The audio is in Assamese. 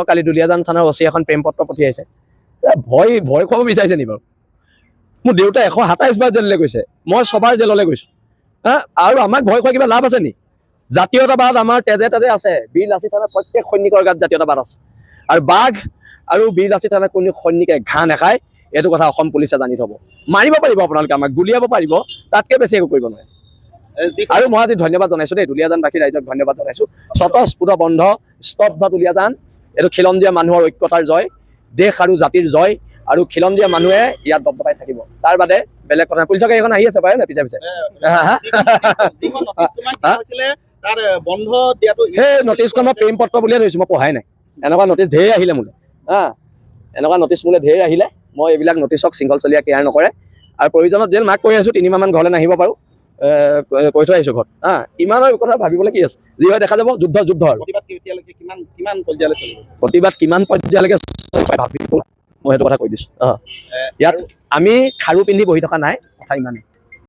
কালি দুলীয়াজান থানাৰ অচি এখন প্ৰেম পত্ৰ পঠিয়াইছে ভয় ভয় খুৱাব বিচাৰিছে নি বাৰু মোৰ দেউতা 127 বাৰ জেললৈ গৈছে মই সবাৰ জেললৈ গৈছো হা আৰু আমাক ভয় খোৱা কিবা লাভ আছে নি জাতীয়তাবাদ আমাৰ তেজে তেজে আছে বীৰ লাচিত থানাৰ প্ৰত্যেক সৈনিকৰ গাত জাতীয়তাবাদ আছে আৰু বাঘ আৰু বীৰ লাচিত থানাৰ কোনো সৈনিকে ঘাঁ নাখায় এইটো কথা অসম পুলিচে জানি থব মাৰিব পাৰিব আপোনালোকে আমাক গুলিয়াব পাৰিব তাতকৈ বেছি একো কৰিব নোৱাৰে আৰু মই আজি ধন্যবাদ জনাইছো দেই দুলীয়াজানবাসী ৰাইজক ধন্যবাদ জনাইছো স্বতঃস্ফূৰ্ত বন্ধ স্তব্ধ দুলীয়াজান এইটো খিলঞ্জীয়া মানুহৰ ঐক্যতাৰ জয় দেশ আৰু জাতিৰ জয় আৰু খিলঞ্জীয়া মানুহে ইয়াত দবদবাই থাকিব তাৰ বাদে বেলেগ কথা পুলিচৰ গাড়ীখন আহি আছে পাৰে না পিছে পিছে সেই নটিচখন মই প্ৰেম পত্ৰ বুলিয়ে ধৰিছো মই পঢ়াই নাই এনেকুৱা নটিচ ঢেৰ আহিলে মোলৈ এনেকুৱা নটিচ মোলৈ ঢেৰ আহিলে মই এইবিলাক নটিচক শৃংখল চলীয়া কেয়াৰ নকৰে আৰু প্ৰয়োজনত জেল মাক কৈ আছো 3 মাহমান ঘৰলৈ নাহিব পাৰোঁ কৈ থৈ আহিছো ঘৰত ইমানৰ কথা ভাবিবলৈ কি আছে যি হয় দেখা যাব যুদ্ধ যুদ্ধ আৰু প্ৰতিবাদ কিমান পৰ্যায়লৈকে ভাবিব মই সেইটো কথা কৈ দিছো ইয়াত আমি খাৰু পিন্ধি বহি থকা নাই কথা ইমানেই